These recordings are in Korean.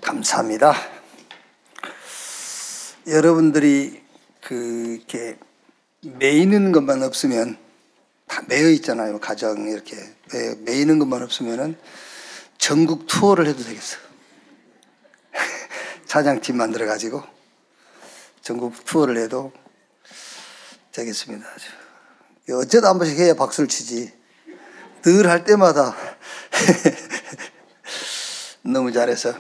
감사합니다. 여러분들이 이렇게 매이는 것만 없으면, 다 매여 있잖아요. 가정 이렇게 매이는 것만 없으면은 전국 투어를 해도 되겠어. 차장팀 만들어 가지고 전국 투어를 해도 되겠습니다. 어쩌다 한 번씩 해야 박수를 치지. 늘 할 때마다 너무 잘해서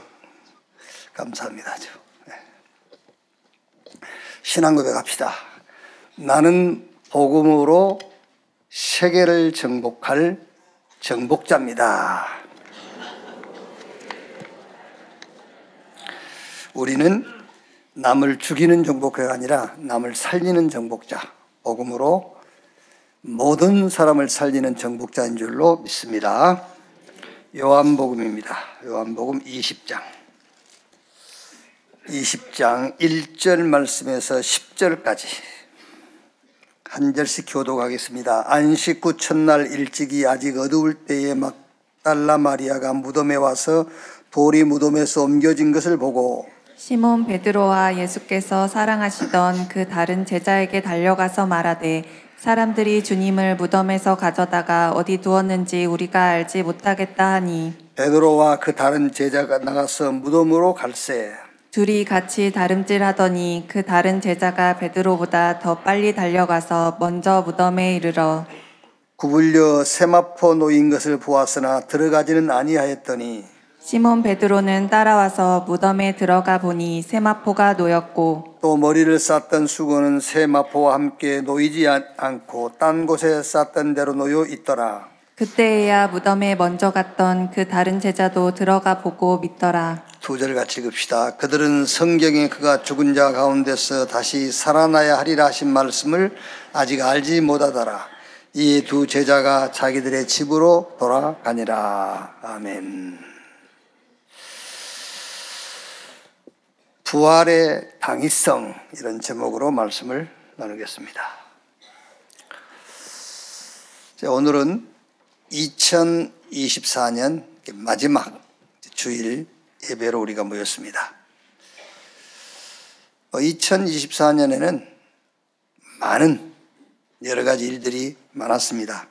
감사합니다. 신앙 고백합시다. 나는 복음으로 세계를 정복할 정복자입니다. 우리는 남을 죽이는 정복자가 아니라 남을 살리는 정복자, 복음으로 모든 사람을 살리는 정복자인 줄로 믿습니다. 요한복음입니다. 요한복음 20장 1절 말씀에서 10절까지 한 절씩 교독하겠습니다. 안식 후 첫날 일찍이 아직 어두울 때에 막달라 마리아가 무덤에 와서 돌이 무덤에서 옮겨진 것을 보고 시몬 베드로와 예수께서 사랑하시던 그 다른 제자에게 달려가서 말하되 사람들이 주님을 무덤에서 가져다가 어디 두었는지 우리가 알지 못하겠다 하니 베드로와 그 다른 제자가 나가서 무덤으로 갈새 둘이 같이 다름질하더니 그 다른 제자가 베드로보다 더 빨리 달려가서 먼저 무덤에 이르러 구불려 세마포 놓인 것을 보았으나 들어가지는 아니하였더니 시몬 베드로는 따라와서 무덤에 들어가 보니 세마포가 놓였고 또 머리를 쌌던 수건은 세마포와 함께 놓이지 않고 딴 곳에 쌌던 대로 놓여 있더라. 그때에야 무덤에 먼저 갔던 그 다른 제자도 들어가 보고 믿더라. 두 절 같이 읽읍시다. 그들은 성경에 그가 죽은 자 가운데서 다시 살아나야 하리라 하신 말씀을 아직 알지 못하더라. 이 두 제자가 자기들의 집으로 돌아가니라. 아멘. 부활의 당위성, 이런 제목으로 말씀을 나누겠습니다. 오늘은 2024년 마지막 주일 예배로 우리가 모였습니다. 2024년에는 많은 여러 가지 일들이 많았습니다.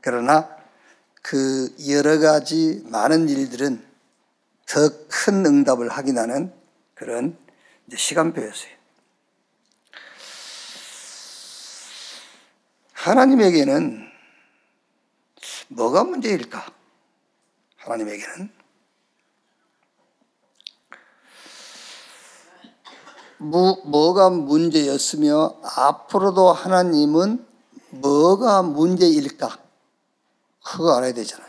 그러나 그 여러 가지 많은 일들은 더 큰 응답을 확인하는 그런 시간표였어요. 하나님에게는 뭐가 문제일까? 하나님에게는 뭐가 문제였으며 앞으로도 하나님은 뭐가 문제일까? 그거 알아야 되잖아요.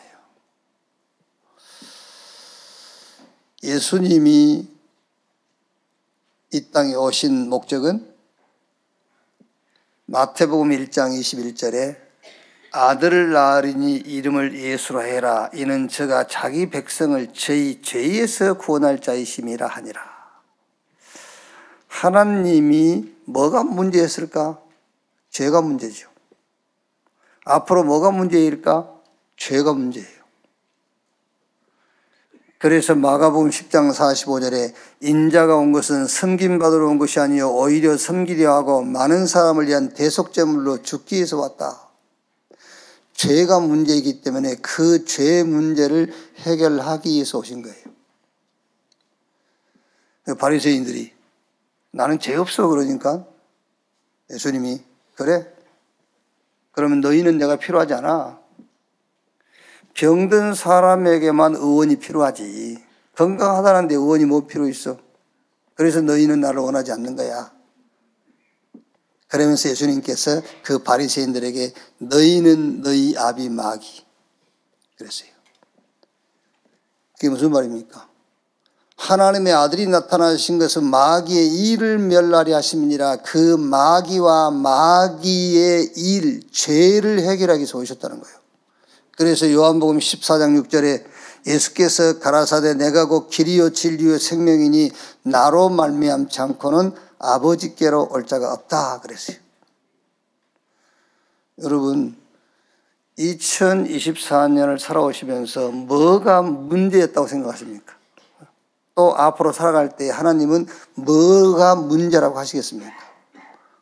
예수님이 이 땅에 오신 목적은 마태복음 1장 21절에 아들을 낳으리니 이름을 예수라 해라. 이는 저가 자기 백성을 저희 죄에서 구원할 자이심이라 하니라. 하나님이 뭐가 문제였을까? 죄가 문제죠. 앞으로 뭐가 문제일까? 죄가 문제예요. 그래서 마가복음 10장 45절에 인자가 온 것은 섬김받으러 온 것이 아니요 오히려 섬기려 하고 많은 사람을 위한 대속제물로 죽기 위해서 왔다. 죄가 문제이기 때문에 그 죄 문제를 해결하기 위해서 오신 거예요. 바리새인들이 나는 죄 없어 그러니까 예수님이 그래? 그러면 너희는 내가 필요하지 않아. 병든 사람에게만 의원이 필요하지. 건강하다는데 의원이 뭐 필요 있어? 그래서 너희는 나를 원하지 않는 거야. 그러면서 예수님께서 그 바리새인들에게 너희는 너희 아비 마귀 그랬어요. 그게 무슨 말입니까? 하나님의 아들이 나타나신 것은 마귀의 일을 멸하려 하심이니라. 그 마귀와 마귀의 일, 죄를 해결하기 위해서 오셨다는 거예요. 그래서 요한복음 14장 6절에 예수께서 가라사대 내가 곧 길이요 진리요 생명이니 나로 말미암지 않고는 아버지께로 올 자가 없다 그랬어요. 여러분 2024년을 살아오시면서 뭐가 문제였다고 생각하십니까? 또 앞으로 살아갈 때 하나님은 뭐가 문제라고 하시겠습니까?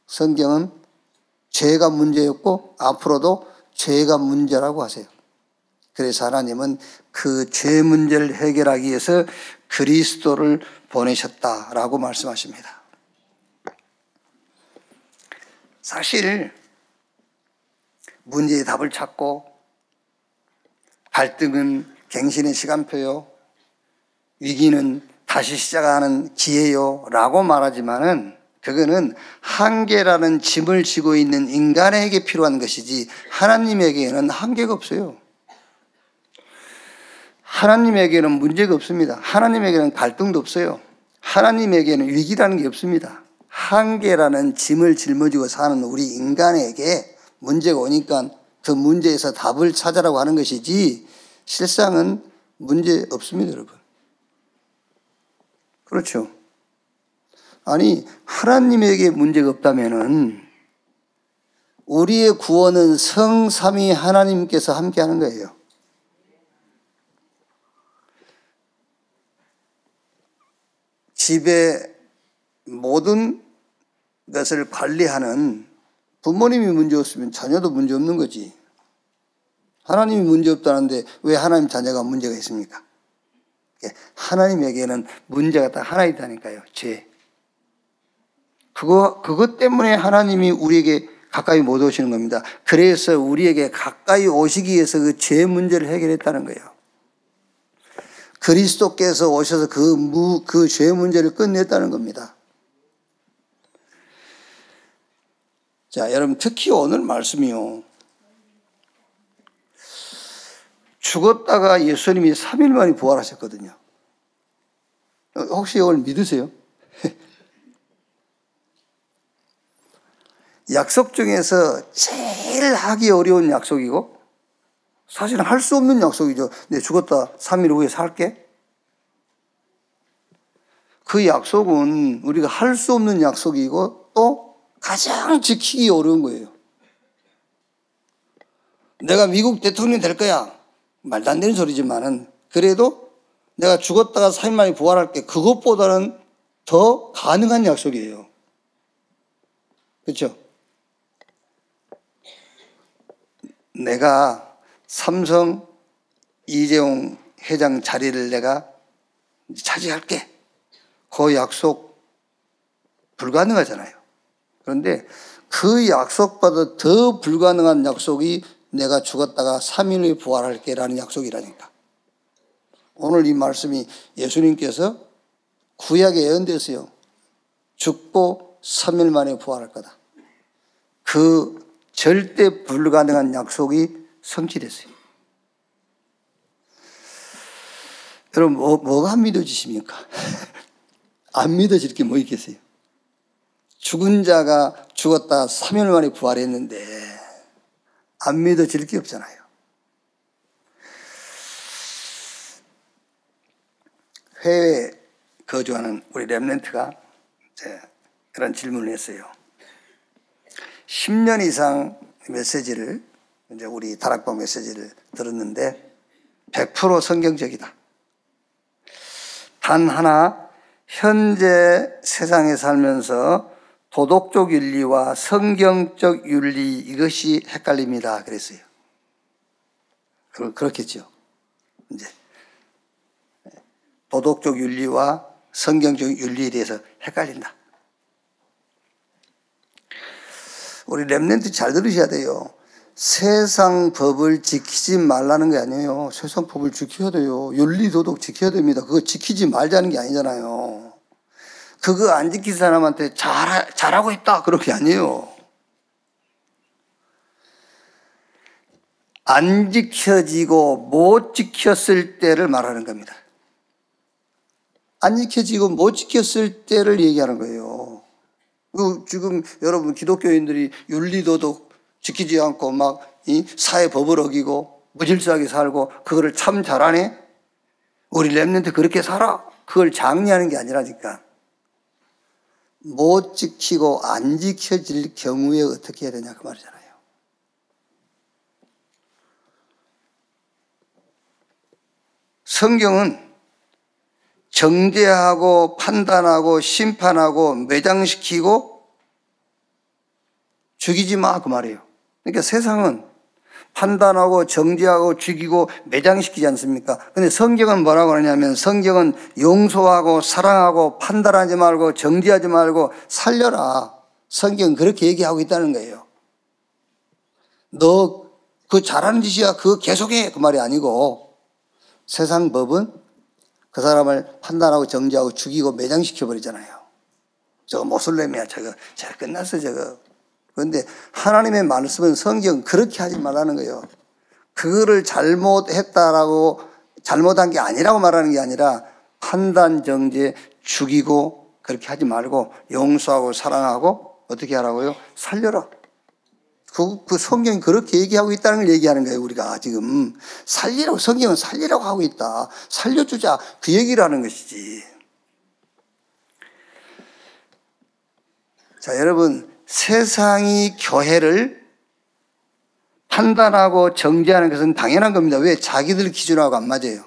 성경은 죄가 문제였고 앞으로도 죄가 문제라고 하세요. 그래서 하나님은 그 죄 문제를 해결하기 위해서 그리스도를 보내셨다라고 말씀하십니다. 사실 문제의 답을 찾고 갈등은 갱신의 시간표요, 위기는 다시 시작하는 기회요 라고 말하지만은 그거는 한계라는 짐을 지고 있는 인간에게 필요한 것이지 하나님에게는 한계가 없어요. 하나님에게는 문제가 없습니다. 하나님에게는 갈등도 없어요. 하나님에게는 위기라는 게 없습니다. 한계라는 짐을 짊어지고 사는 우리 인간에게 문제가 오니까 그 문제에서 답을 찾으라고 하는 것이지 실상은 문제 없습니다, 여러분. 그렇죠. 아니, 하나님에게 문제가 없다면은 우리의 구원은 성삼위 하나님께서 함께 하는 거예요. 집의 모든 것을 관리하는 부모님이 문제 없으면 자녀도 문제 없는 거지. 하나님이 문제 없다는데 왜 하나님 자녀가 문제가 있습니까? 하나님에게는 문제가 딱 하나 있다니까요. 죄. 그것 때문에 하나님이 우리에게 가까이 못 오시는 겁니다. 그래서 우리에게 가까이 오시기 위해서 그 죄 문제를 해결했다는 거예요. 그리스도께서 오셔서 그 죄 문제를 끝냈다는 겁니다. 자, 여러분, 특히 오늘 말씀이요. 죽었다가 예수님이 3일 만에 부활하셨거든요. 혹시 이걸 믿으세요? 약속 중에서 제일 하기 어려운 약속이고 사실은 할 수 없는 약속이죠. 내 죽었다 3일 후에 살게. 그 약속은 우리가 할 수 없는 약속이고 또 가장 지키기 어려운 거예요. 내가 미국 대통령이 될 거야. 말도 안 되는 소리지만은 그래도 내가 죽었다가 3일 만에 부활할게. 그것보다는 더 가능한 약속이에요. 그렇죠? 내가 삼성 이재용 회장 자리를 내가 차지할게. 그 약속 불가능하잖아요. 그런데 그 약속보다 더 불가능한 약속이 내가 죽었다가 3일 후에 부활할게 라는 약속이라니까. 오늘 이 말씀이 예수님께서 구약에 예언됐어요. 죽고 3일 만에 부활할 거다. 그 절대 불가능한 약속이 성취됐어요. 여러분, 뭐가 안 믿어지십니까? 안 믿어질 게 뭐 있겠어요? 죽은 자가 죽었다 3일 만에 부활했는데 안 믿어질 게 없잖아요. 해외에 거주하는 우리 렘넌트가 그런 질문을 했어요. 10년 이상 메시지를, 이제 우리 다락방 메시지를 들었는데 100% 성경적이다. 단 하나, 현재 세상에 살면서 도덕적 윤리와 성경적 윤리, 이것이 헷갈립니다. 그랬어요. 그렇겠죠. 이제 도덕적 윤리와 성경적 윤리에 대해서 헷갈린다. 우리 렘넌트 잘 들으셔야 돼요. 세상 법을 지키지 말라는 게 아니에요. 세상 법을 지켜야 돼요. 윤리 도덕 지켜야 됩니다. 그거 지키지 말자는 게 아니잖아요. 그거 안 지킨 사람한테 잘하고 있다 그런 게 아니에요. 안 지켜지고 못 지켰을 때를 말하는 겁니다. 안 지켜지고 못 지켰을 때를 얘기하는 거예요. 지금 여러분 기독교인들이 윤리도덕 지키지 않고 막 이 사회 법을 어기고 무질서하게 살고 그거를 참 잘하네? 우리 렘넌트 그렇게 살아? 그걸 장려하는 게 아니라니까. 못 지키고 안 지켜질 경우에 어떻게 해야 되냐 그 말이잖아요. 성경은 정죄하고 판단하고 심판하고 매장시키고 죽이지 마, 그 말이에요. 그러니까 세상은 판단하고 정죄하고 죽이고 매장시키지 않습니까? 근데 성경은 뭐라고 하냐면 성경은 용서하고 사랑하고 판단하지 말고 정죄하지 말고 살려라. 성경은 그렇게 얘기하고 있다는 거예요. 너 그 잘하는 짓이야. 그거 계속해. 그 말이 아니고 세상 법은 그 사람을 판단하고 정죄하고 죽이고 매장시켜버리잖아요. 저거 모슬렘이야. 저거 끝났어 저거. 그런데 하나님의 말씀은 성경 그렇게 하지 말라는 거예요. 그거를 잘못했다라고 잘못한 게 아니라고 말하는 게 아니라 판단, 정죄, 죽이고 그렇게 하지 말고 용서하고 사랑하고 어떻게 하라고요? 살려라. 그 성경이 그렇게 얘기하고 있다는 걸 얘기하는 거예요. 우리가 지금 살리라고, 성경은 살리라고 하고 있다. 살려주자, 그 얘기를 하는 것이지. 자, 여러분, 세상이 교회를 판단하고 정죄하는 것은 당연한 겁니다. 왜? 자기들 기준하고 안 맞아요.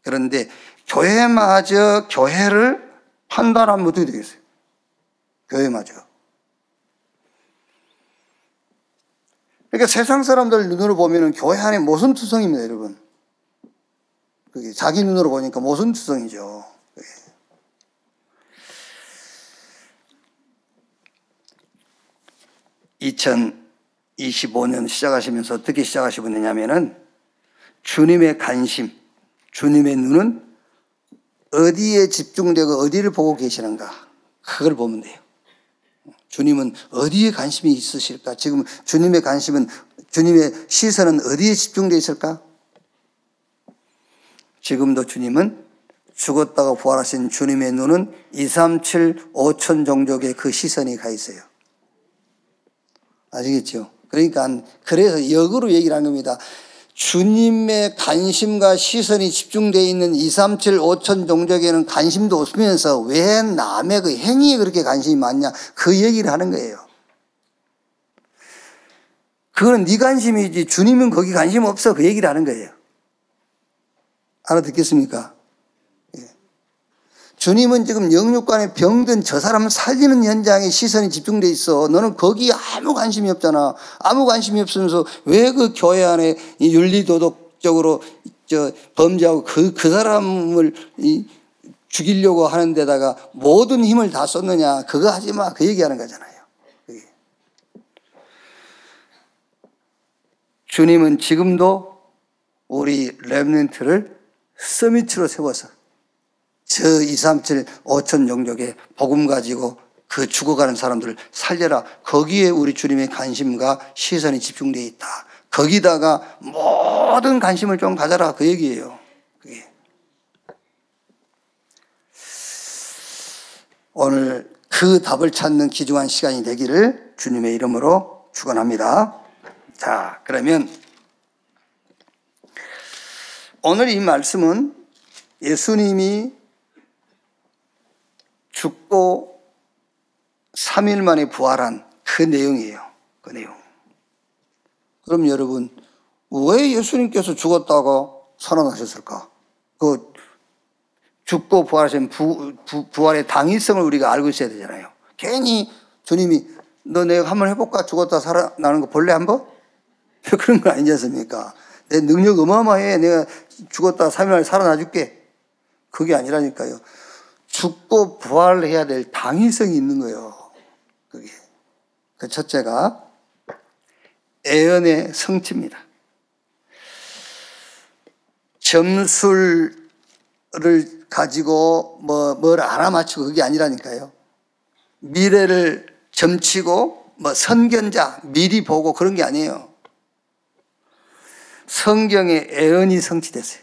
그런데 교회마저 교회를 판단하면 어떻게 되겠어요? 교회마저. 그러니까 세상 사람들 눈으로 보면 교회 안에 모순투성입니다, 여러분. 그게 자기 눈으로 보니까 모순투성이죠. 2025년 시작하시면서 어떻게 시작하시고 있느냐면은 주님의 관심, 주님의 눈은 어디에 집중되고 어디를 보고 계시는가, 그걸 보면 돼요. 주님은 어디에 관심이 있으실까? 지금 주님의 관심은, 주님의 시선은 어디에 집중되어 있을까? 지금도 주님은 죽었다가 부활하신 주님의 눈은 237 5천 종족의 그 시선이 가 있어요. 아시겠죠? 그러니까 그래서 역으로 얘기를 하는 겁니다. 주님의 관심과 시선이 집중되어 있는 237 5천 종족에는 관심도 없으면서 왜 남의 그 행위에 그렇게 관심이 많냐, 그 얘기를 하는 거예요. 그거는 네 관심이지 주님은 거기 관심 없어, 그 얘기를 하는 거예요. 알아듣겠습니까? 주님은 지금 영육간에 병든 저 사람을 살리는 현장에 시선이 집중돼 있어. 너는 거기에 아무 관심이 없잖아. 아무 관심이 없으면서 왜 그 교회 안에 윤리도덕적으로 범죄하고 그 사람을 죽이려고 하는 데다가 모든 힘을 다 쏟느냐. 그거 하지 마. 그 얘기하는 거잖아요. 주님은 지금도 우리 렘넌트를 서밋으로 세워서 저 237 5천 종족의 복음 가지고 그 죽어가는 사람들을 살려라. 거기에 우리 주님의 관심과 시선이 집중되어 있다. 거기다가 모든 관심을 좀 가져라, 그 얘기예요. 그게. 오늘 그 답을 찾는 귀중한 시간이 되기를 주님의 이름으로 축원합니다. 자, 그러면 오늘 이 말씀은 예수님이 죽고 3일 만에 부활한 그 내용이에요. 그 내용. 그럼 여러분, 왜 예수님께서 죽었다고 살아나셨을까? 그 죽고 부활하신 부활의 당위성을 우리가 알고 있어야 되잖아요. 괜히 주님이 너 내가 한번 해볼까? 죽었다 살아나는 거 볼래 한번? 그런 거 아니지 않습니까? 내 능력 어마어마해. 내가 죽었다 3일 만에 살아나 줄게. 그게 아니라니까요. 죽고 부활해야 될 당위성이 있는 거예요. 그게. 그 첫째가 애언의 성취입니다. 점수를 가지고 뭘 알아맞히고 그게 아니라니까요. 미래를 점치고 선견자, 미리 보고 그런 게 아니에요. 성경의 애언이 성취됐어요.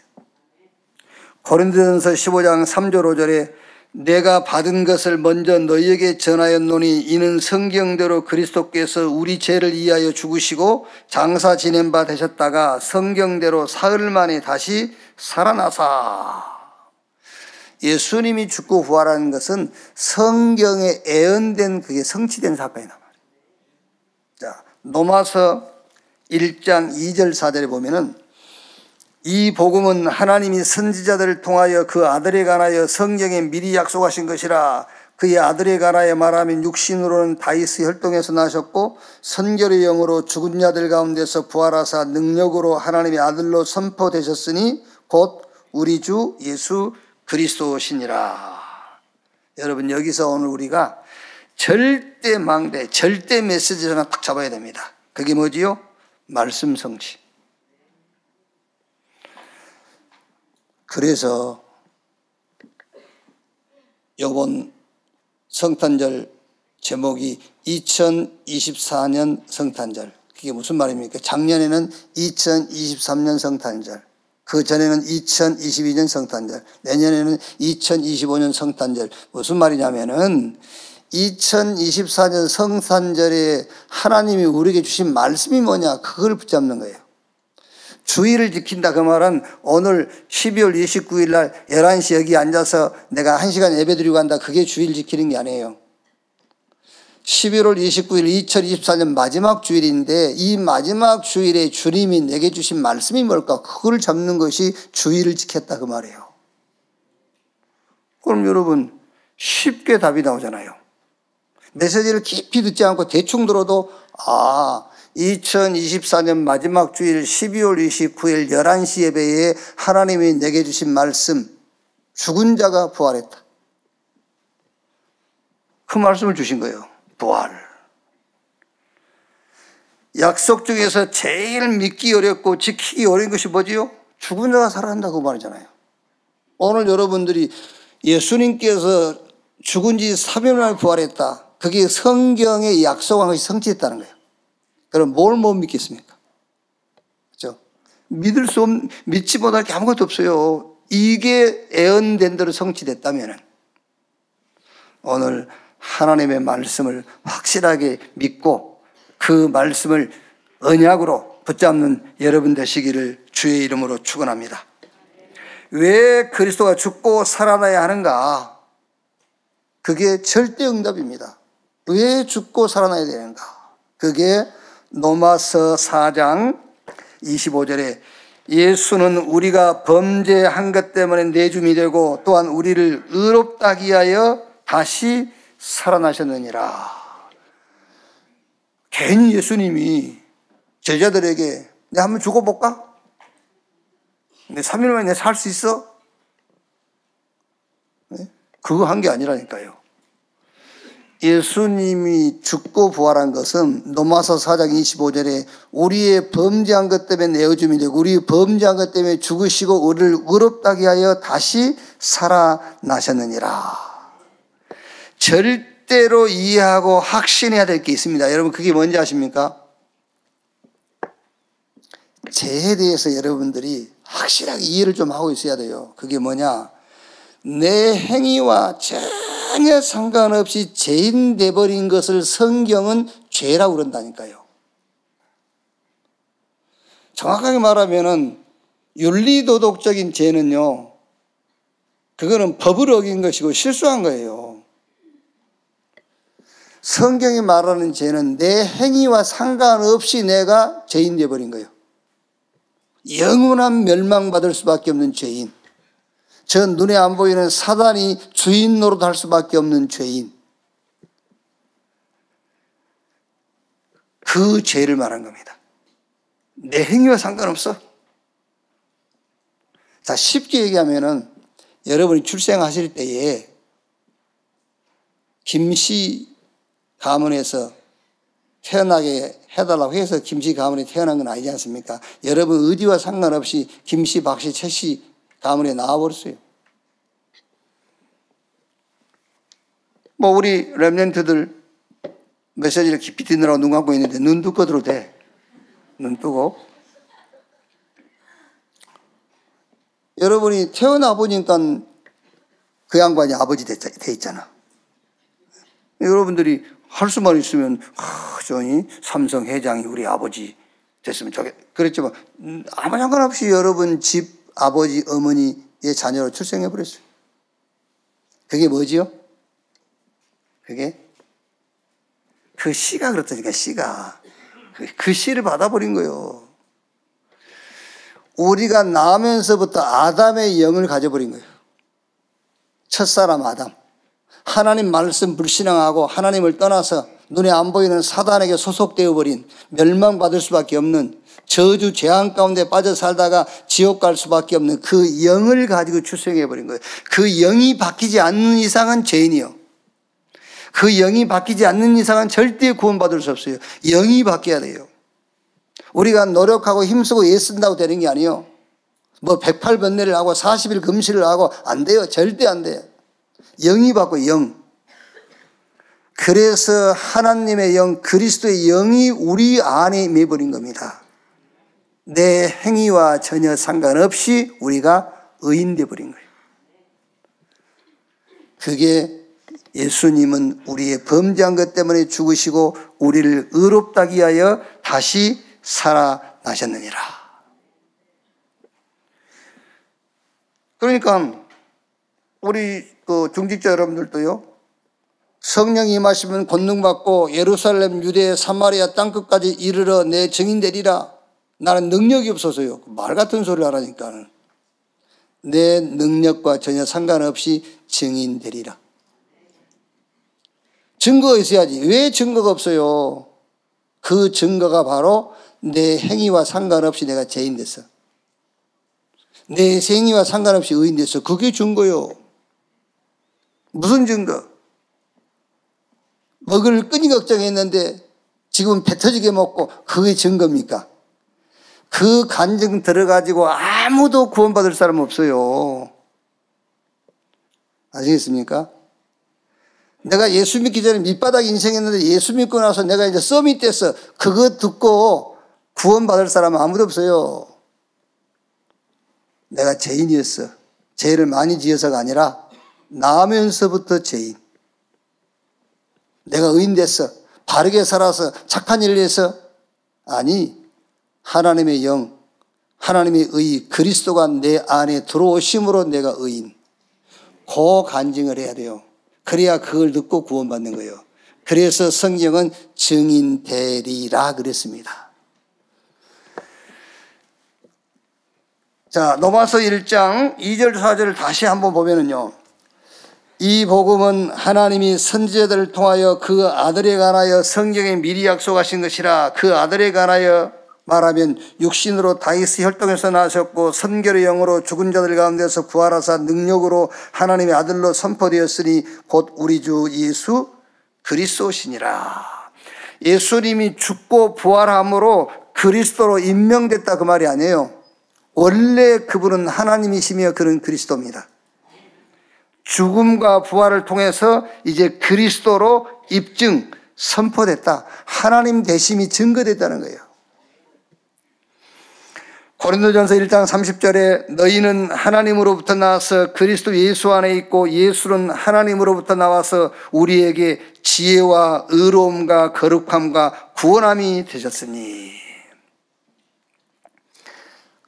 고린도전서 15장 3절 5절에 내가 받은 것을 먼저 너희에게 전하였노니 이는 성경대로 그리스도께서 우리 죄를 위하여 죽으시고 장사 지낸 바 되셨다가 성경대로 사흘 만에 다시 살아나사. 예수님이 죽고 부활하는 것은 성경에 애언된 그게 성취된 사건이다 말이에요. 자, 로마서 1장 2절 4절에 보면은 이 복음은 하나님이 선지자들을 통하여 그 아들에 관하여 성경에 미리 약속하신 것이라. 그의 아들에 관하여 말하면 육신으로는 다윗의 혈통에서 나셨고 선결의 영으로 죽은 자들 가운데서 부활하사 능력으로 하나님의 아들로 선포되셨으니 곧 우리 주 예수 그리스도시니라. 여러분, 여기서 오늘 우리가 절대 망대, 절대 메시지를 하나 딱 잡아야 됩니다. 그게 뭐지요? 말씀 성취. 그래서 이번 성탄절 제목이 2024년 성탄절. 그게 무슨 말입니까? 작년에는 2023년 성탄절, 그 전에는 2022년 성탄절, 내년에는 2025년 성탄절. 무슨 말이냐면은 2024년 성탄절에 하나님이 우리에게 주신 말씀이 뭐냐, 그걸 붙잡는 거예요. 주일을 지킨다, 그 말은 오늘 12월 29일 날 11시 여기 앉아서 내가 1시간 예배 드리고 간다, 그게 주일 지키는 게 아니에요. 11월 29일 2024년 마지막 주일인데 이 마지막 주일에 주님이 내게 주신 말씀이 뭘까, 그걸 잡는 것이 주일을 지켰다, 그 말이에요. 그럼 여러분 쉽게 답이 나오잖아요. 메시지를 깊이 듣지 않고 대충 들어도 2024년 마지막 주일 12월 29일 11시 예배에 하나님이 내게 주신 말씀, 죽은 자가 부활했다. 그 말씀을 주신 거예요. 부활. 약속 중에서 제일 믿기 어렵고 지키기 어려운 것이 뭐지요? 죽은 자가 살아난다고 말이잖아요. 오늘 여러분들이 예수님께서 죽은 지 3일 만에 부활했다, 그게 성경에 약속한 것이 성취했다는 거예요. 그럼 뭘 못 믿겠습니까? 그렇죠? 믿지 못할 게 아무것도 없어요. 이게 예언된 대로 성취됐다면 오늘 하나님의 말씀을 확실하게 믿고 그 말씀을 언약으로 붙잡는 여러분 되시기를 주의 이름으로 축원합니다. 왜 그리스도가 죽고 살아나야 하는가? 그게 절대 응답입니다. 왜 죽고 살아나야 되는가? 그게 로마서 4장 25절에 예수는 우리가 범죄한 것 때문에 내줌이 되고 또한 우리를 의롭다 하기 위하여 다시 살아나셨느니라. 괜히 예수님이 제자들에게 내가 한번 죽어볼까? 내 3일 만에 내가 살 수 있어? 그거 한 게 아니라니까요. 예수님이 죽고 부활한 것은 로마서 4장 25절에 우리의 범죄한 것 때문에 내어줌이 되고 우리의 범죄한 것 때문에 죽으시고 우리를 의롭다게 하여 다시 살아나셨느니라. 절대로 이해하고 확신해야 될 게 있습니다. 여러분, 그게 뭔지 아십니까? 죄에 대해서 여러분들이 확실하게 이해를 좀 하고 있어야 돼요. 그게 뭐냐? 내 행위와 전혀 상관없이 죄인 돼버린 것을 성경은 죄라고 그런다니까요. 정확하게 말하면은 윤리도덕적인 죄는요, 그거는 법을 어긴 것이고 실수한 거예요. 성경이 말하는 죄는 내 행위와 상관없이 내가 죄인 돼버린 거예요. 영원한 멸망받을 수밖에 없는 죄인, 저 눈에 안 보이는 사단이 주인 노릇할 수밖에 없는 죄인, 그 죄를 말한 겁니다. 내 행위와 상관없어. 자, 쉽게 얘기하면은 여러분이 출생하실 때에 김씨 가문에서 태어나게 해달라고 해서 김씨 가문에 태어난 건 아니지 않습니까? 여러분 의지와 상관없이 김씨, 박씨, 최씨 가문에 나와버렸어요. 뭐 우리 렘넌트들 메시지를 깊이 듣느라고 눈 감고 있는데 눈 뜨고 들어도 돼. 눈 뜨고. 여러분이 태어나 보니까 그 양반이 아버지 돼 있잖아. 여러분들이 할 수만 있으면 저기 삼성 회장이 우리 아버지 됐으면 좋겠다 그랬지만 아무 상관없이 여러분 집 아버지 어머니의 자녀로 출생해 버렸어요. 그게 뭐지요? 그게 그 씨가 그렇다니까. 씨가 그 씨를 받아버린 거예요. 우리가 나면서부터 아담의 영을 가져버린 거예요. 첫사람 아담. 하나님 말씀 불신앙하고 하나님을 떠나서 눈에 안 보이는 사단에게 소속되어 버린, 멸망받을 수밖에 없는, 저주 재앙 가운데 빠져 살다가 지옥 갈 수밖에 없는 그 영을 가지고 출생해 버린 거예요. 그 영이 바뀌지 않는 이상은 죄인이요. 그 영이 바뀌지 않는 이상은 절대 구원받을 수 없어요. 영이 바뀌어야 돼요. 우리가 노력하고 힘쓰고 애쓴다고 되는 게 아니에요. 뭐 108번뇌를 하고 40일 금식을 하고 안 돼요. 절대 안 돼요. 영이 바뀌어요. 영. 그래서 하나님의 영, 그리스도의 영이 우리 안에 임해버린 겁니다. 내 행위와 전혀 상관없이 우리가 의인돼 버린 거예요. 그게 예수님은 우리의 범죄한 것 때문에 죽으시고 우리를 의롭다기 위하여 다시 살아나셨느니라. 그러니까 우리 중직자 여러분들도요, 성령이 임하시면 권능받고 예루살렘, 유대, 사마리아 땅끝까지 이르러 내 증인 되리라. 나는 능력이 없어서요. 말 같은 소리를 하라니까. 내 능력과 전혀 상관없이 증인 되리라. 증거가 있어야지. 왜 증거가 없어요? 그 증거가 바로 내 행위와 상관없이 내가 죄인 됐어. 내 행위와 상관없이 의인 됐어. 그게 증거요. 무슨 증거? 먹을 끈이 걱정했는데 지금 배 터지게 먹고 그게 증거입니까? 그 간증 들어가지고 아무도 구원받을 사람 없어요. 아시겠습니까? 내가 예수 믿기 전에 밑바닥 인생했는데 예수 믿고 나서 내가 이제 썸이 됐어. 그거 듣고 구원받을 사람은 아무도 없어요. 내가 죄인이었어. 죄를 많이 지어서가 아니라 나면서부터 죄인. 내가 의인 됐어. 바르게 살아서 착한 일을 해서. 아니, 하나님의 영, 하나님의 의, 그리스도가 내 안에 들어오심으로 내가 의인. 그 간증을 해야 돼요. 그래야 그걸 듣고 구원받는 거예요. 그래서 성경은 증인 되리라 그랬습니다. 자, 로마서 1장 2절 4절을 다시 한번 보면은요, 이 복음은 하나님이 선지자들을 통하여 그 아들에 관하여 성경에 미리 약속하신 것이라. 그 아들에 관하여 말하면 육신으로 다윗의 혈통에서 나셨고 선결의 영으로 죽은 자들 가운데서 부활하사 능력으로 하나님의 아들로 선포되었으니 곧 우리 주 예수 그리스도시니라. 예수님이 죽고 부활함으로 그리스도로 임명됐다 그 말이 아니에요. 원래 그분은 하나님이시며 그런 그리스도입니다. 죽음과 부활을 통해서 이제 그리스도로 입증, 선포됐다. 하나님 되심이 증거됐다는 거예요. 고린도전서 1장 30절에 너희는 하나님으로부터 나와서 그리스도 예수 안에 있고 예수는 하나님으로부터 나와서 우리에게 지혜와 의로움과 거룩함과 구원함이 되셨으니.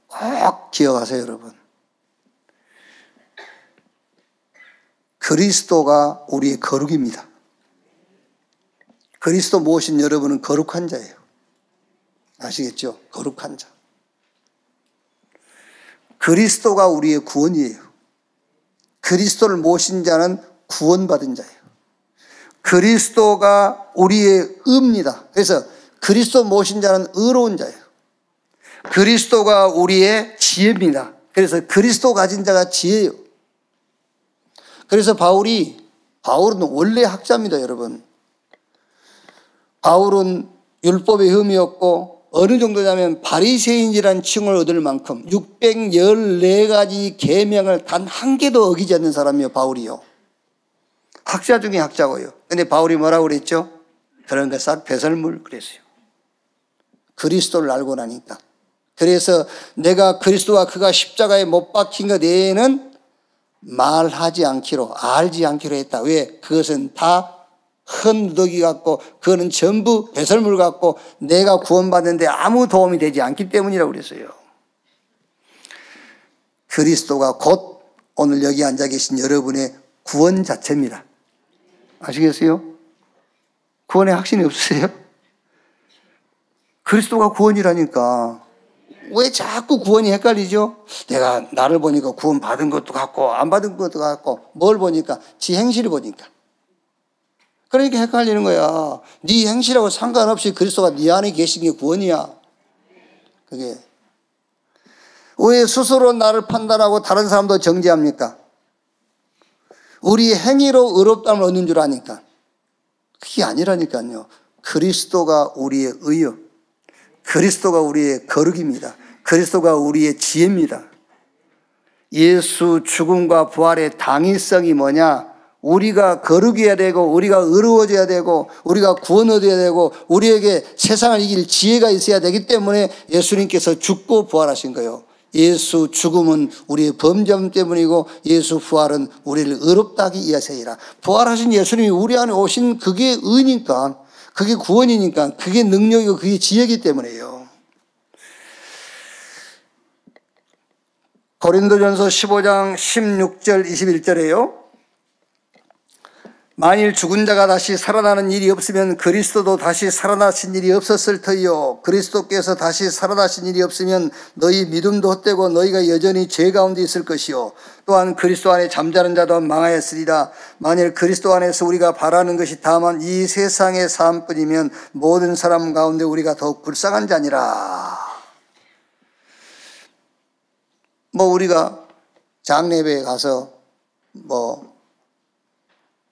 꼭 기억하세요, 여러분. 그리스도가 우리의 거룩입니다. 그리스도 모신 여러분은 거룩한 자예요. 아시겠죠? 거룩한 자. 그리스도가 우리의 구원이에요. 그리스도를 모신 자는 구원받은 자예요. 그리스도가 우리의 의입니다. 그래서 그리스도 모신 자는 의로운 자예요. 그리스도가 우리의 지혜입니다. 그래서 그리스도 가진 자가 지혜예요. 그래서 바울은 원래 학자입니다, 여러분. 바울은 율법의 흠이었고 어느 정도냐면 바리새인이라는 칭을 얻을 만큼 614가지 계명을 단 한 개도 어기지 않는 사람이요, 바울이요. 학자 중에 학자고요. 근데 바울이 뭐라고 그랬죠? 그런 거 싹 배설물 그랬어요. 그리스도를 알고 나니까. 그래서 내가 그리스도와 그가 십자가에 못 박힌 것 외에는 말하지 않기로, 알지 않기로 했다. 왜? 그것은 다 헌누더기 같고 그거는 전부 배설물 같고 내가 구원받는데 아무 도움이 되지 않기 때문이라고 그랬어요. 그리스도가 곧 오늘 여기 앉아 계신 여러분의 구원 자체입니다. 아시겠어요? 구원에 확신이 없으세요? 그리스도가 구원이라니까. 왜 자꾸 구원이 헷갈리죠? 내가 나를 보니까 구원 받은 것도 같고 안 받은 것도 같고 뭘 보니까? 지 행실을 보니까. 그러니까 헷갈리는 거야. 네 행실하고 상관없이 그리스도가 네 안에 계신 게 구원이야. 그게. 왜 스스로 나를 판단하고 다른 사람도 정죄합니까? 우리 행위로 의롭다함을 얻는 줄 아니까. 그게 아니라니까요. 그리스도가 우리의 의요. 그리스도가 우리의 거룩입니다. 그리스도가 우리의 지혜입니다. 예수 죽음과 부활의 당위성이 뭐냐? 우리가 거룩해야 되고 우리가 의로워져야 되고 우리가 구원 얻어야 되고 우리에게 세상을 이길 지혜가 있어야 되기 때문에 예수님께서 죽고 부활하신 거예요. 예수 죽음은 우리의 범죄 때문이고 예수 부활은 우리를 의롭다 하기 위해서이라. 부활하신 예수님이 우리 안에 오신 그게 의니까, 그게 구원이니까, 그게 능력이고 그게 지혜이기 때문에요. 고린도전서 15장 16절 21절에요. 만일 죽은 자가 다시 살아나는 일이 없으면 그리스도도 다시 살아나신 일이 없었을 터이요. 그리스도께서 다시 살아나신 일이 없으면 너희 믿음도 헛되고 너희가 여전히 죄 가운데 있을 것이요. 또한 그리스도 안에 잠자는 자도 망하였으리라. 만일 그리스도 안에서 우리가 바라는 것이 다만 이 세상의 삶뿐이면 모든 사람 가운데 우리가 더욱 불쌍한 자니라. 우리가 장례배에 가서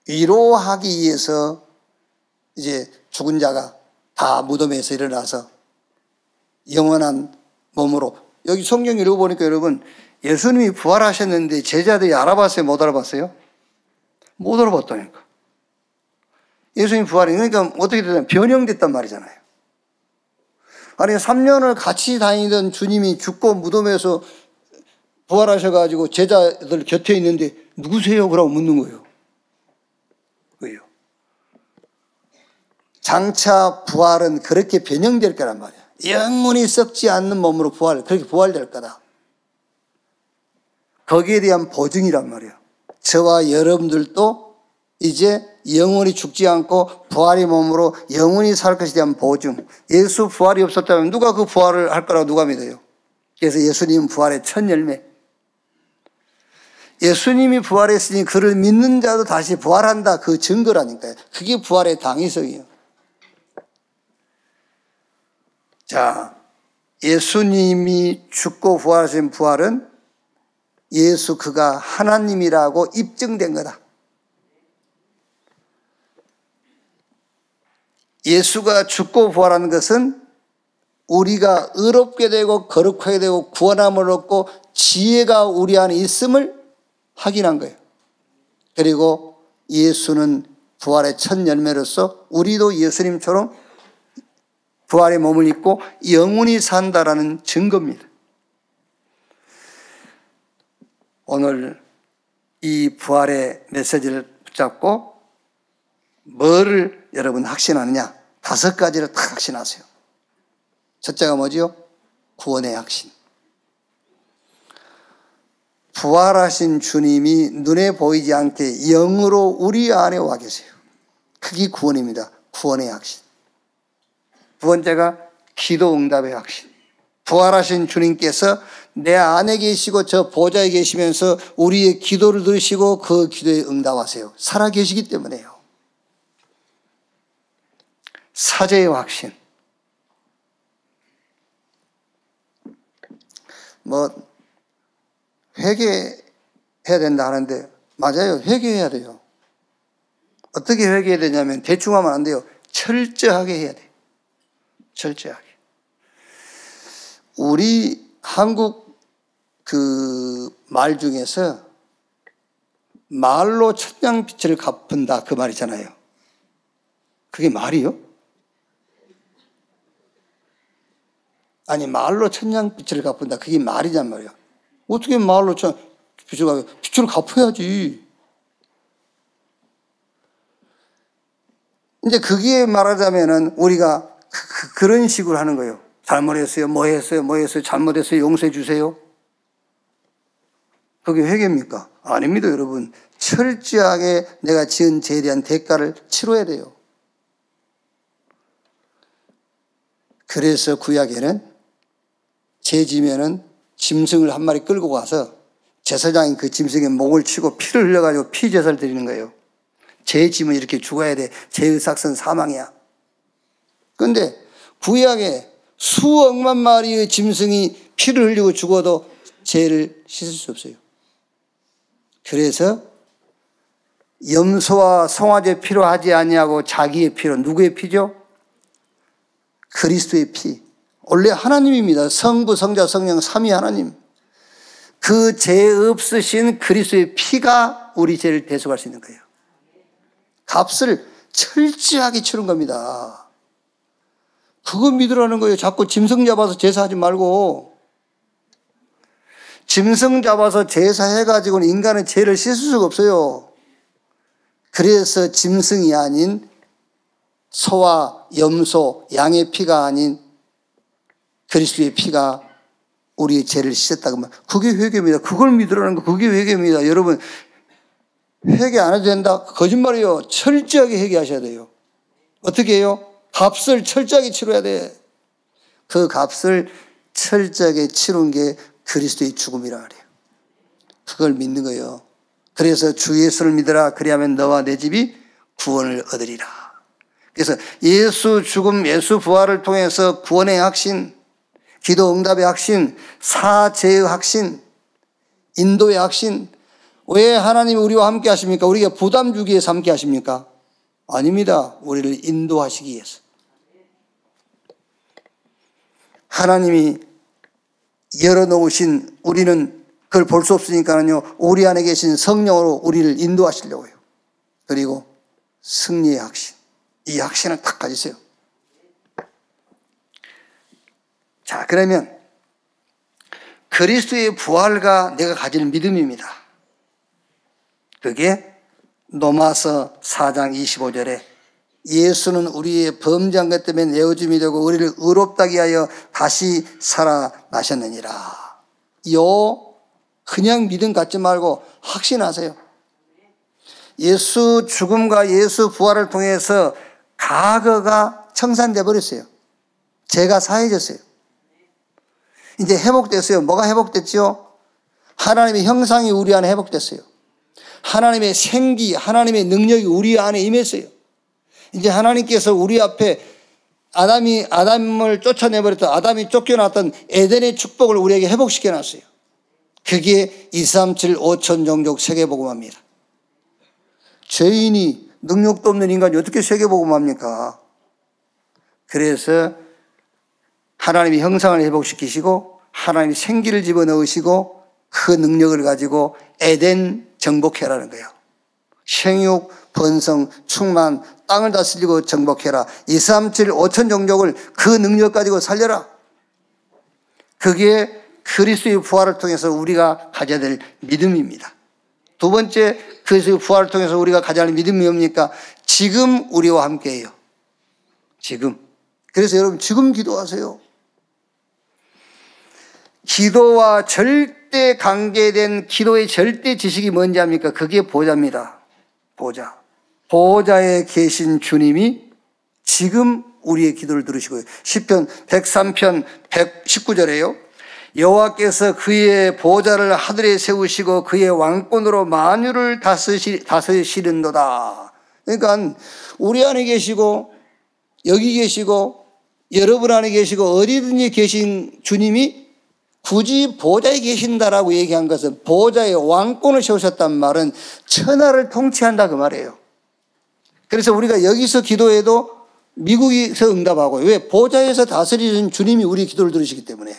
위로하기 위해서 이제 죽은 자가 다 무덤에서 일어나서 영원한 몸으로, 여기 성경 읽어보니까 여러분, 예수님이 부활하셨는데 제자들이 알아봤어요? 못 알아봤어요? 못 알아봤다니까. 예수님 부활이, 그러니까 어떻게 되냐면 변형됐단 말이잖아요. 아니 3년을 같이 다니던 주님이 죽고 무덤에서 부활하셔가지고 제자들 곁에 있는데 누구세요? 그러고 묻는 거예요. 왜요? 장차 부활은 그렇게 변형될 거란 말이야. 영원히 썩지 않는 몸으로 그렇게 부활될 거다. 거기에 대한 보증이란 말이야. 저와 여러분들도 이제 영원히 죽지 않고 부활의 몸으로 영원히 살 것에 대한 보증. 예수 부활이 없었다면 누가 그 부활을 할 거라고 누가 믿어요? 그래서 예수님은 부활의 첫 열매. 예수님이 부활했으니 그를 믿는 자도 다시 부활한다. 그 증거라니까요. 그게 부활의 당위성이에요. 자, 예수님이 죽고 부활하신 부활은 예수 그가 하나님이라고 입증된 거다. 예수가 죽고 부활하는 것은 우리가 의롭게 되고 거룩하게 되고 구원함을 얻고 지혜가 우리 안에 있음을 확인한 거예요. 그리고 예수는 부활의 첫 열매로서 우리도 예수님처럼 부활의 몸을 입고 영원히 산다라는 증거입니다. 오늘 이 부활의 메시지를 붙잡고 뭐를 여러분 확신하느냐? 5가지를 다 확신하세요. 첫째가 뭐지요? 구원의 확신. 부활하신 주님이 눈에 보이지 않게 영으로 우리 안에 와 계세요. 그게 구원입니다. 구원의 확신. 두 번째가 기도 응답의 확신. 부활하신 주님께서 내 안에 계시고 저 보좌에 계시면서 우리의 기도를 들으시고 그 기도에 응답하세요. 살아 계시기 때문에요. 사죄의 확신. 회개해야 된다 하는데 맞아요. 회개해야 돼요. 어떻게 회개해야 되냐면 대충 하면 안 돼요. 철저하게 해야 돼요. 철저하게. 우리 한국 그 말 중에서 말로 천냥빚을 갚은다 그 말이잖아요. 그게 말이요? 아니 말로 천냥빚을 갚은다 그게 말이란 말이에요. 어떻게 말로 빚을 갚아야지. 이제 그게 말하자면은 우리가 그런 식으로 하는 거예요. 잘못했어요. 뭐 했어요. 잘못했어요. 용서해 주세요. 그게 회개입니까? 아닙니다, 여러분. 철저하게 내가 지은 죄에 대한 대가를 치러야 돼요. 그래서 구약에는 죄 지면은 짐승을 한 마리 끌고 가서 제사장이 그 짐승의 목을 치고 피를 흘려가지고 피제사를 드리는 거예요. 죄 지면 이렇게 죽어야 돼. 죄의 삭은 사망이야. 그런데 구약에 수억만 마리의 짐승이 피를 흘리고 죽어도 죄를 씻을 수 없어요. 그래서 염소와 송아지의 피로 하지 아니하고 자기의 피로, 누구의 피죠? 그리스도의 피. 원래 하나님입니다. 성부, 성자, 성령 삼위 하나님. 그 죄 없으신 그리스도의 피가 우리 죄를 대속할 수 있는 거예요. 값을 철저하게 치른 겁니다. 그거 믿으라는 거예요. 자꾸 짐승 잡아서 제사하지 말고. 짐승 잡아서 제사해가지고는 인간의 죄를 씻을 수가 없어요. 그래서 짐승이 아닌 소와 염소, 양의 피가 아닌 그리스도의 피가 우리의 죄를 씻었다고 하면 그게 회개입니다. 그걸 믿으라는 거, 그게 회개입니다. 여러분, 회개 안 해도 된다? 거짓말이에요. 철저하게 회개하셔야 돼요. 어떻게 해요? 값을 철저하게 치러야 돼. 그 값을 철저하게 치른 게 그리스도의 죽음이라 그래요. 그걸 믿는 거예요. 그래서 주 예수를 믿으라. 그리하면 너와 내 집이 구원을 얻으리라. 그래서 예수 죽음, 예수 부활을 통해서 구원의 확신, 기도 응답의 확신, 사죄의 확신, 인도의 확신. 왜 하나님이 우리와 함께 하십니까? 우리가 부담 주기 위해서 함께 하십니까? 아닙니다. 우리를 인도하시기 위해서. 하나님이 열어놓으신, 우리는 그걸 볼 수 없으니까는요, 우리 안에 계신 성령으로 우리를 인도하시려고 해요. 그리고 승리의 확신. 이 확신을 딱 가지세요. 자, 그러면 그리스도의 부활과 내가 가지는 믿음입니다. 그게 로마서 4장 25절에 예수는 우리의 범죄한 것 때문에 내어줌이 되고 우리를 의롭다게 하여 다시 살아나셨느니라. 그냥 믿음 갖지 말고 확신하세요. 예수 죽음과 예수 부활을 통해서 과거가 청산돼 버렸어요. 죄가 사해졌어요. 이제 회복됐어요. 뭐가 회복됐죠? 하나님의 형상이 우리 안에 회복됐어요. 하나님의 생기, 하나님의 능력이 우리 안에 임했어요. 이제 하나님께서 우리 앞에 아담을 쫓아내버렸던, 아담이 쫓겨났던 에덴의 축복을 우리에게 회복시켜놨어요. 그게 237 5천 종족 세계복음화입니다. 죄인이, 능력도 없는 인간이 어떻게 세계복음화입니까? 그래서 하나님이 형상을 회복시키시고 하나님이 생기를 집어넣으시고 그 능력을 가지고 에덴 정복해라는 거예요. 생육, 번성, 충만, 땅을 다스리고 정복해라. 237 5천 종족을 그 능력 가지고 살려라. 그게 그리스도의 부활을 통해서 우리가 가져야 될 믿음입니다. 두 번째, 그리스도의 부활을 통해서 우리가 가져야 할 믿음이 뭡니까? 지금 우리와 함께해요. 지금. 그래서 여러분 지금 기도하세요. 기도와 절대 관계된 기도의 절대 지식이 뭔지 압니까? 그게 보좌입니다. 보좌. 보좌에 계신 주님이 지금 우리의 기도를 들으시고요. 시편 103편 119절에요. 여호와께서 그의 보좌를 하늘에 세우시고 그의 왕권으로 만유를 다스리는도다. 그러니까 우리 안에 계시고 여기 계시고 여러분 안에 계시고 어디든지 계신 주님이 굳이 보좌에 계신다라고 얘기한 것은 보좌에 왕권을 세우셨단 말은 천하를 통치한다 그 말이에요. 그래서 우리가 여기서 기도해도 미국에서 응답하고요. 왜? 보좌에서 다스리는 주님이 우리 기도를 들으시기 때문에.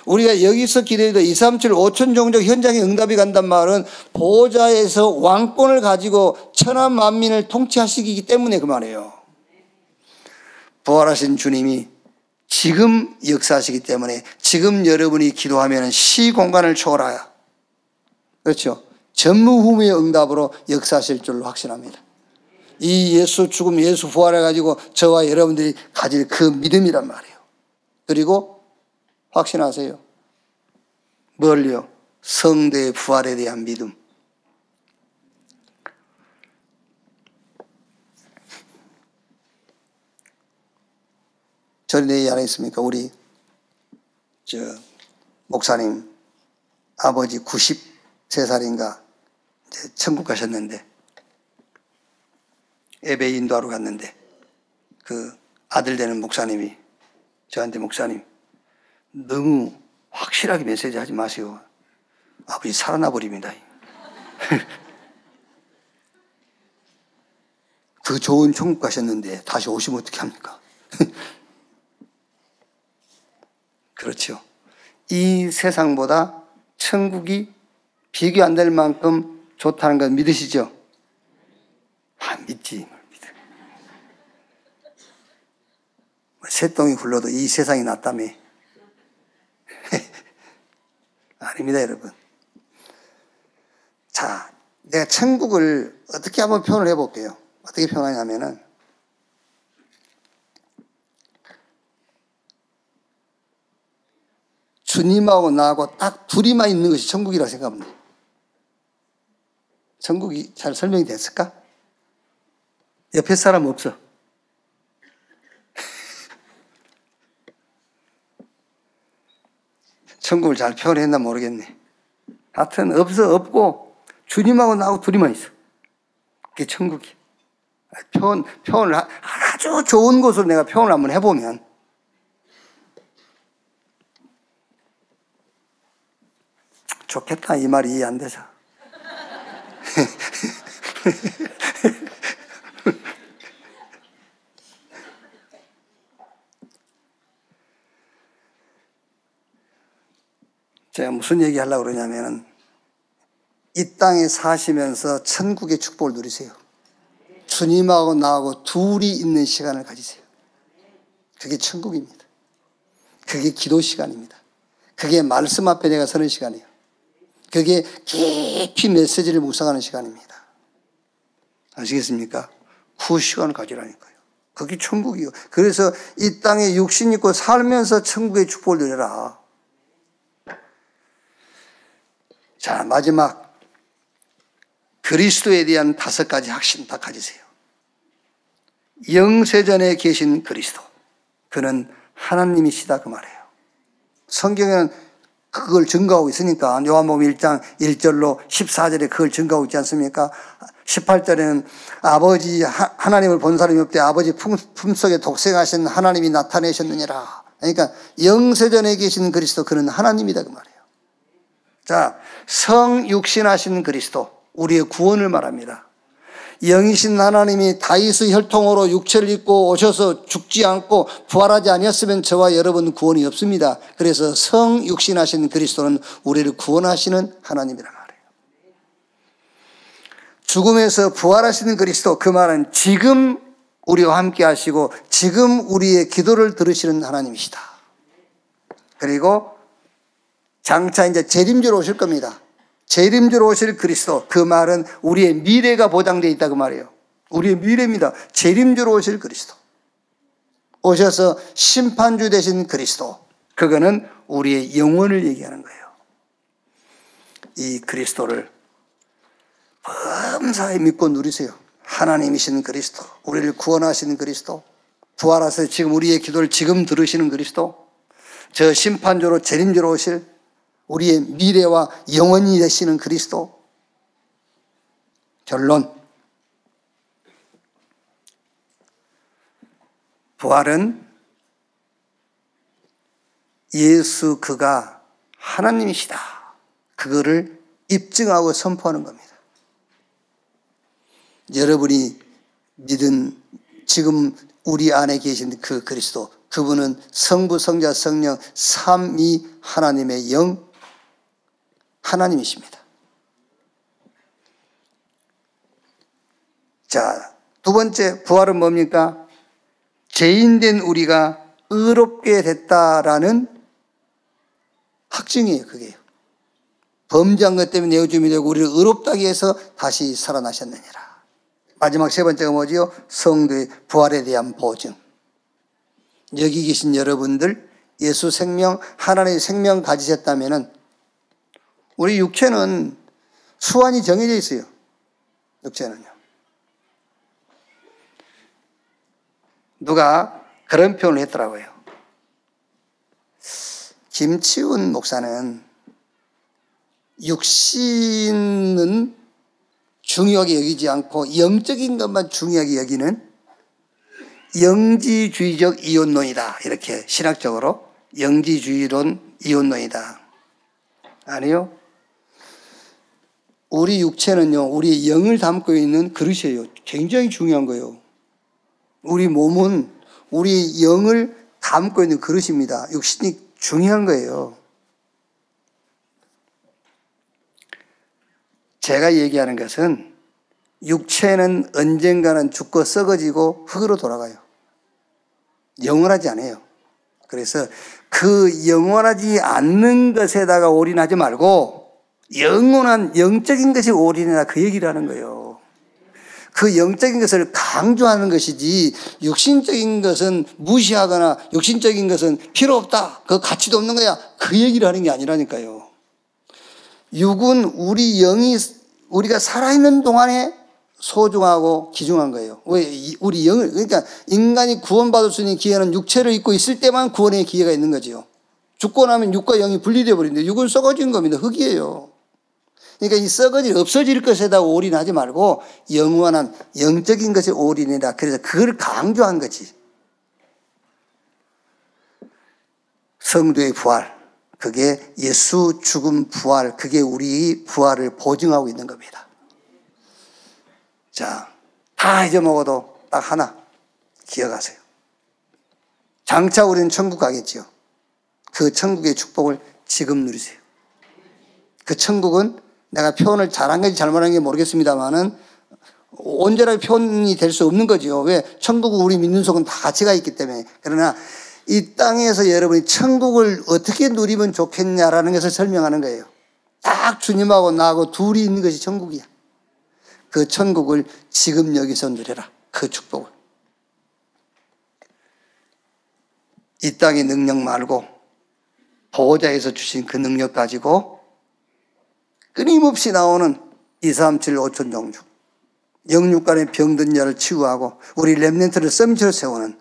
우리가 여기서 기도해도 237 5천 종족 현장에 응답이 간단 말은 보좌에서 왕권을 가지고 천하 만민을 통치하시기 때문에 그 말이에요. 부활하신 주님이 지금 역사하시기 때문에 지금 여러분이 기도하면 시공간을 초월하여, 그렇죠, 전무후무의 응답으로 역사하실 줄로 확신합니다. 이 예수 죽음, 예수 부활을 가지고 저와 여러분들이 가질 그 믿음이란 말이에요. 그리고 확신하세요. 뭘요? 성도의 부활에 대한 믿음. 저리 내 안에 있습니까? 우리 목사님 아버지 93살인가 이제 천국 가셨는데 예배 인도하러 갔는데 그 아들 되는 목사님이 저한테 목사님 너무 확실하게 메시지 하지 마세요. 아버지 살아나 버립니다. 그 좋은 천국 가셨는데 다시 오시면 어떻게 합니까? 그렇죠. 이 세상보다 천국이 비교 안 될 만큼 좋다는 걸 믿으시죠? 안 믿지. 새똥이 굴러도 이 세상이 낫다며. 아닙니다, 여러분. 자, 내가 천국을 어떻게 한번 표현을 해볼게요. 어떻게 표현하냐면은, 주님하고 나하고 딱 둘이만 있는 것이 천국이라고 생각하면 돼요. 천국이 잘 설명이 됐을까? 옆에 사람 없어. 천국을 잘 표현했나 모르겠네. 하여튼 없고 주님하고 나하고 둘이만 있어. 그게 천국이야. 표현을 아주 좋은 것으로 내가 표현을 한번 해보면 좋겠다 이 말이 이해 안 돼서. 제가 무슨 얘기 하려고 그러냐면은 이 땅에 사시면서 천국의 축복을 누리세요. 주님하고 나하고 둘이 있는 시간을 가지세요. 그게 천국입니다. 그게 기도 시간입니다. 그게 말씀 앞에 내가 서는 시간이에요. 그게 깊이 메시지를 묵상하는 시간입니다. 아시겠습니까? 그 시간을 가지라니까요. 그게 천국이요. 그래서 이 땅에 육신 있고 살면서 천국의 축복을 누려라. 자, 마지막 그리스도에 대한 5가지 확신 다 가지세요. 영세전에 계신 그리스도, 그는 하나님이시다 그 말이에요. 성경에는 그걸 증거하고 있으니까 요한복음 1장 1절로 14절에 그걸 증거하고 있지 않습니까? 18절에는 아버지 하나님을 본 사람이 없대 아버지 품속에 독생하신 하나님이 나타내셨느니라. 그러니까 영세전에 계신 그리스도, 그는 하나님이다 그 말이에요. 자, 성육신하신 그리스도, 우리의 구원을 말합니다. 영이신 하나님이 다윗의 혈통으로 육체를 입고 오셔서 죽지 않고 부활하지 아니었으면 저와 여러분 구원이 없습니다. 그래서 성육신하신 그리스도는 우리를 구원하시는 하나님이란 말이에요. 죽음에서 부활하시는 그리스도, 그 말은 지금 우리와 함께 하시고 지금 우리의 기도를 들으시는 하나님이시다. 그리고 장차 이제 재림주로 오실 겁니다. 재림주로 오실 그리스도, 그 말은 우리의 미래가 보장되어 있다 그 말이에요. 우리의 미래입니다. 재림주로 오실 그리스도, 오셔서 심판주 되신 그리스도, 그거는 우리의 영혼을 얘기하는 거예요. 이 그리스도를 범사에 믿고 누리세요. 하나님이신 그리스도, 우리를 구원하시는 그리스도, 부활하셔서 지금 우리의 기도를 지금 들으시는 그리스도, 저 심판주로 재림주로 오실 우리의 미래와 영원히 되시는 그리스도. 결론, 부활은 예수 그가 하나님이시다, 그거를 입증하고 선포하는 겁니다. 여러분이 믿은 지금 우리 안에 계신 그 그리스도, 그분은 성부, 성자, 성령 삼위 하나님의 영, 하나님이십니다. 자, 두 번째 부활은 뭡니까? 죄인된 우리가 의롭게 됐다라는 확증이에요. 그게요. 범죄한 것 때문에 내어줌이 되고 우리를 의롭다기 위해서 다시 살아나셨느니라. 마지막 세 번째가 뭐지요? 성도의 부활에 대한 보증. 여기 계신 여러분들 예수 생명, 하나님의 생명 가지셨다면은 우리 육체는 수완이 정해져 있어요. 육체는요. 누가 그런 표현을 했더라고요. 김치훈 목사는 육신은 중요하게 여기지 않고 영적인 것만 중요하게 여기는 영지주의적 이혼론이다. 이렇게 신학적으로 영지주의론 이혼론이다. 아니요. 우리 육체는요, 우리의 영을 담고 있는 그릇이에요. 굉장히 중요한 거예요. 우리 몸은 우리 영을 담고 있는 그릇입니다. 육신이 중요한 거예요. 제가 얘기하는 것은 육체는 언젠가는 죽고 썩어지고 흙으로 돌아가요. 영원하지 않아요. 그래서 그 영원하지 않는 것에다가 올인하지 말고 영원한 영적인 것이 올인해라, 그 얘기를 하는 거예요. 그 영적인 것을 강조하는 것이지 육신적인 것은 무시하거나 육신적인 것은 필요 없다, 그 가치도 없는 거야, 그 얘기를 하는 게 아니라니까요. 육은 우리 영이 우리가 살아있는 동안에 소중하고 귀중한 거예요. 왜? 우리 영을, 그러니까 인간이 구원받을 수 있는 기회는 육체를 입고 있을 때만 구원의 기회가 있는 거지요. 죽고 나면 육과 영이 분리되어 버리는데 육은 썩어진 겁니다. 흙이에요. 그러니까 이 썩어질, 없어질 것에다 올인하지 말고 영원한 영적인 것에 올인해라. 그래서 그걸 강조한 거지. 성도의 부활, 그게 예수 죽음 부활, 그게 우리 부활을 보증하고 있는 겁니다. 자, 다 잊어먹어도 딱 하나 기억하세요. 장차 우리는 천국 가겠지요. 그 천국의 축복을 지금 누리세요. 그 천국은 내가 표현을 잘한 건지 잘못한 건지 모르겠습니다만은 온전하게 표현이 될 수 없는 거죠. 왜? 천국은 우리 믿는 속은 다 가치가 있기 때문에. 그러나 이 땅에서 여러분이 천국을 어떻게 누리면 좋겠냐라는 것을 설명하는 거예요. 딱 주님하고 나하고 둘이 있는 것이 천국이야. 그 천국을 지금 여기서 누려라. 그 축복을. 이 땅의 능력 말고 보호자에서 주신 그 능력 가지고 끊임없이 나오는 2, 3, 7, 5천 종족, 영육간의 병든 자를 치유하고 우리 렘넌트를 썸처럼 세우는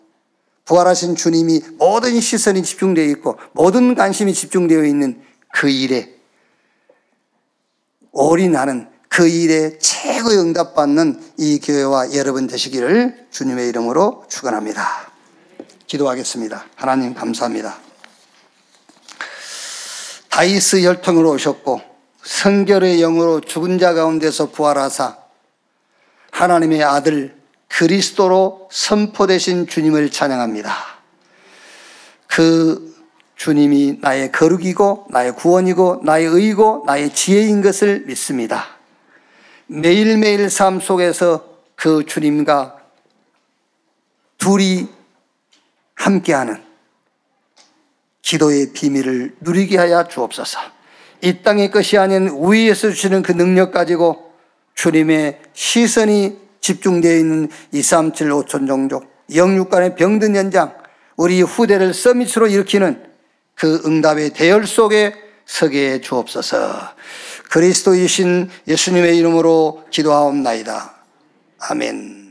부활하신 주님이 모든 시선이 집중되어 있고 모든 관심이 집중되어 있는 그 일에 올인하는, 그 일에 최고의 응답받는 이 교회와 여러분 되시기를 주님의 이름으로 축원합니다. 기도하겠습니다. 하나님 감사합니다. 다윗의 혈통으로 오셨고 성결의 영으로 죽은 자 가운데서 부활하사 하나님의 아들 그리스도로 선포되신 주님을 찬양합니다. 그 주님이 나의 거룩이고 나의 구원이고 나의 의고 나의 지혜인 것을 믿습니다. 매일매일 삶 속에서 그 주님과 둘이 함께하는 기도의 비밀을 누리게 하여 주옵소서. 이 땅의 것이 아닌 위에서 주시는 그 능력 가지고 주님의 시선이 집중되어 있는 2, 3, 7, 5천 종족, 영육간의 병든 현장, 우리 후대를 서밋으로 일으키는 그 응답의 대열 속에 서게 해 주옵소서. 그리스도이신 예수님의 이름으로 기도하옵나이다. 아멘.